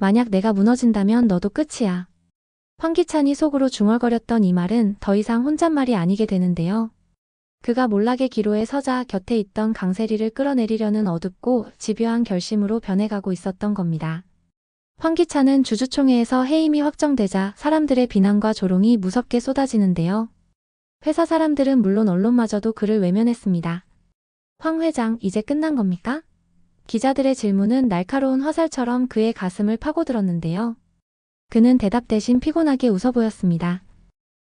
만약 내가 무너진다면 너도 끝이야. 황기찬이 속으로 중얼거렸던 이 말은 더 이상 혼잣말이 아니게 되는데요. 그가 몰락의 기로에 서자 곁에 있던 강세리를 끌어내리려는 어둡고 집요한 결심으로 변해가고 있었던 겁니다. 황기찬은 주주총회에서 해임이 확정되자 사람들의 비난과 조롱이 무섭게 쏟아지는데요. 회사 사람들은 물론 언론마저도 그를 외면했습니다. 황 회장, 이제 끝난 겁니까? 기자들의 질문은 날카로운 화살처럼 그의 가슴을 파고들었는데요. 그는 대답 대신 피곤하게 웃어 보였습니다.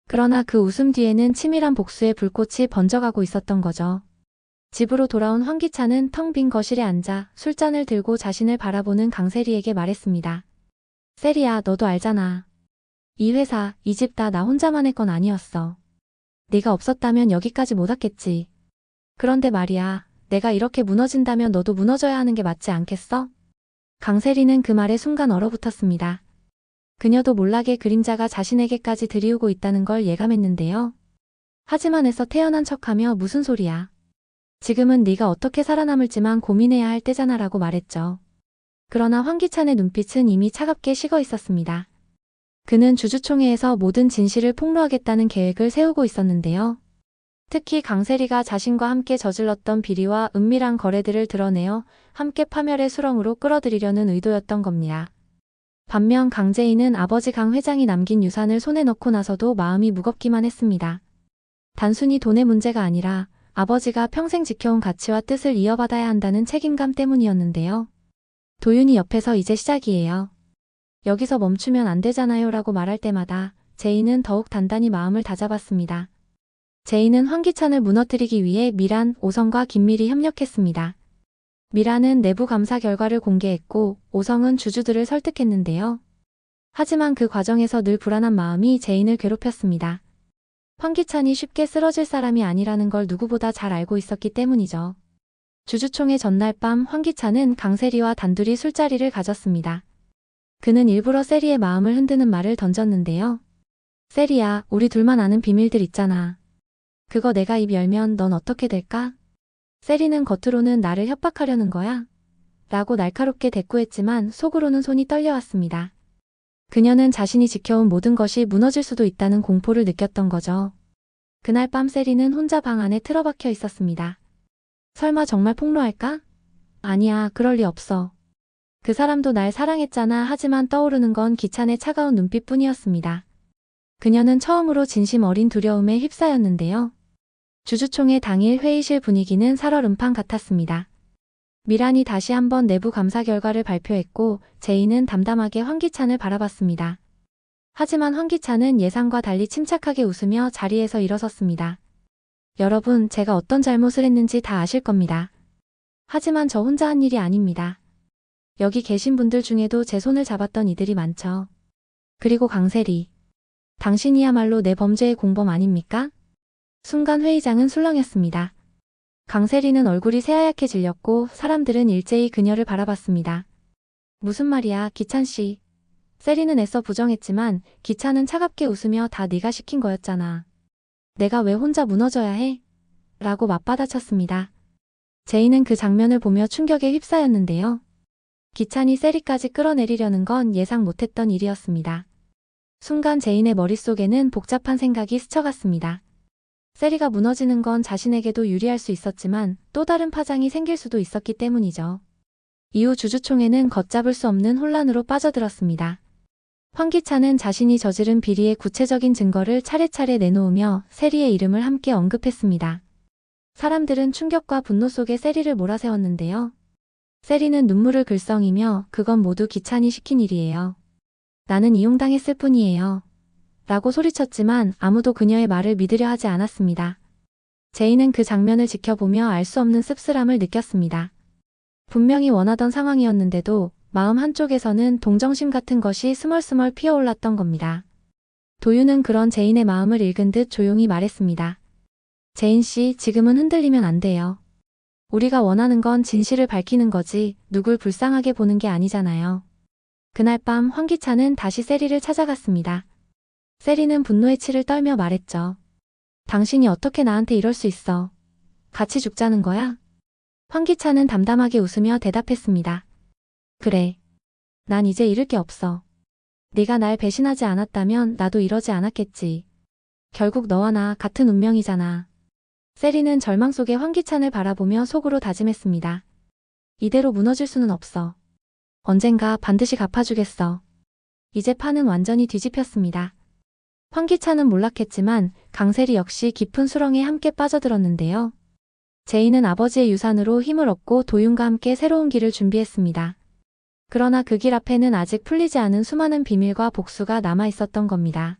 그러나 그 웃음 뒤에는 치밀한 복수의 불꽃이 번져가고 있었던 거죠. 집으로 돌아온 황기찬은 텅 빈 거실에 앉아 술잔을 들고 자신을 바라보는 강세리에게 말했습니다. 세리야, 너도 알잖아. 이 회사, 이 집 다 나 혼자만 할 건 아니었어. 네가 없었다면 여기까지 못 왔겠지. 그런데 말이야, 내가 이렇게 무너진다면 너도 무너져야 하는 게 맞지 않겠어? 강세리는 그 말에 순간 얼어붙었습니다. 그녀도 몰락의 그림자가 자신에게까지 들이우고 있다는 걸 예감했는데요. 하지만 에서 태어난 척하며 무슨 소리야. 지금은 네가 어떻게 살아남을지만 고민해야 할 때잖아 라고 말했죠. 그러나 황기찬의 눈빛은 이미 차갑게 식어 있었습니다. 그는 주주총회에서 모든 진실을 폭로하겠다는 계획을 세우고 있었는데요. 특히 강세리가 자신과 함께 저질렀던 비리와 은밀한 거래들을 드러내어 함께 파멸의 수렁으로 끌어들이려는 의도였던 겁니다. 반면 강재인은 아버지 강 회장이 남긴 유산을 손에 넣고 나서도 마음이 무겁기만 했습니다. 단순히 돈의 문제가 아니라 아버지가 평생 지켜온 가치와 뜻을 이어받아야 한다는 책임감 때문이었는데요. 도윤이 옆에서 이제 시작이에요. 여기서 멈추면 안 되잖아요 라고 말할 때마다 재인은 더욱 단단히 마음을 다잡았습니다. 재인은 황기찬을 무너뜨리기 위해 미란, 오성과 긴밀히 협력했습니다. 미란은 내부 감사 결과를 공개했고 오성은 주주들을 설득했는데요. 하지만 그 과정에서 늘 불안한 마음이 재인을 괴롭혔습니다. 황기찬이 쉽게 쓰러질 사람이 아니라는 걸 누구보다 잘 알고 있었기 때문이죠. 주주총회 전날 밤 황기찬은 강세리와 단둘이 술자리를 가졌습니다. 그는 일부러 세리의 마음을 흔드는 말을 던졌는데요. 세리야, 우리 둘만 아는 비밀들 있잖아. 그거 내가 입 열면 넌 어떻게 될까? 세리는 겉으로는 나를 협박하려는 거야? 라고 날카롭게 대꾸했지만 속으로는 손이 떨려왔습니다. 그녀는 자신이 지켜온 모든 것이 무너질 수도 있다는 공포를 느꼈던 거죠. 그날 밤 세리는 혼자 방 안에 틀어박혀 있었습니다. 설마 정말 폭로할까? 아니야, 그럴 리 없어. 그 사람도 날 사랑했잖아. 하지만 떠오르는 건 기찬의 차가운 눈빛뿐이었습니다. 그녀는 처음으로 진심 어린 두려움에 휩싸였는데요. 주주총회 당일 회의실 분위기는 살얼음판 같았습니다. 미란이 다시 한번 내부 감사 결과를 발표했고 제인은 담담하게 황기찬을 바라봤습니다. 하지만 황기찬은 예상과 달리 침착하게 웃으며 자리에서 일어섰습니다. 여러분, 제가 어떤 잘못을 했는지 다 아실 겁니다. 하지만 저 혼자 한 일이 아닙니다. 여기 계신 분들 중에도 제 손을 잡았던 이들이 많죠. 그리고 강세리. 당신이야말로 내 범죄의 공범 아닙니까? 순간 회의장은 술렁였습니다. 강세리는 얼굴이 새하얗게 질렸고 사람들은 일제히 그녀를 바라봤습니다. 무슨 말이야, 기찬 씨. 세리는 애써 부정했지만 기찬은 차갑게 웃으며 다 네가 시킨 거였잖아. 내가 왜 혼자 무너져야 해? 라고 맞받아쳤습니다. 제이는 그 장면을 보며 충격에 휩싸였는데요. 기찬이 세리까지 끌어내리려는 건 예상 못했던 일이었습니다. 순간 제인의 머릿속에는 복잡한 생각이 스쳐갔습니다. 세리가 무너지는 건 자신에게도 유리할 수 있었지만 또 다른 파장이 생길 수도 있었기 때문이죠. 이후 주주총회는 걷잡을 수 없는 혼란으로 빠져들었습니다. 황기찬은 자신이 저지른 비리의 구체적인 증거를 차례차례 내놓으며 세리의 이름을 함께 언급했습니다. 사람들은 충격과 분노 속에 세리를 몰아세웠는데요. 세리는 눈물을 글썽이며 그건 모두 기찬이 시킨 일이에요. 나는 이용당했을 뿐이에요. 라고 소리쳤지만 아무도 그녀의 말을 믿으려 하지 않았습니다. 제이는 그 장면을 지켜보며 알 수 없는 씁쓸함을 느꼈습니다. 분명히 원하던 상황이었는데도 마음 한쪽에서는 동정심 같은 것이 스멀스멀 피어올랐던 겁니다. 도윤은 그런 제인의 마음을 읽은 듯 조용히 말했습니다. 제인 씨, 지금은 흔들리면 안 돼요. 우리가 원하는 건 진실을 밝히는 거지 누굴 불쌍하게 보는 게 아니잖아요. 그날 밤 황기찬은 다시 세리를 찾아갔습니다. 세리는 분노의 치를 떨며 말했죠. 당신이 어떻게 나한테 이럴 수 있어. 같이 죽자는 거야? 황기찬은 담담하게 웃으며 대답했습니다. 그래. 난 이제 잃을 게 없어. 네가 날 배신하지 않았다면 나도 이러지 않았겠지. 결국 너와 나 같은 운명이잖아. 세리는 절망 속에 황기찬을 바라보며 속으로 다짐했습니다. 이대로 무너질 수는 없어. 언젠가 반드시 갚아주겠어. 이제 판은 완전히 뒤집혔습니다. 황기찬은 몰락했지만 강세리 역시 깊은 수렁에 함께 빠져들었는데요. 제이는 아버지의 유산으로 힘을 얻고 도윤과 함께 새로운 길을 준비했습니다. 그러나 그 길 앞에는 아직 풀리지 않은 수많은 비밀과 복수가 남아 있었던 겁니다.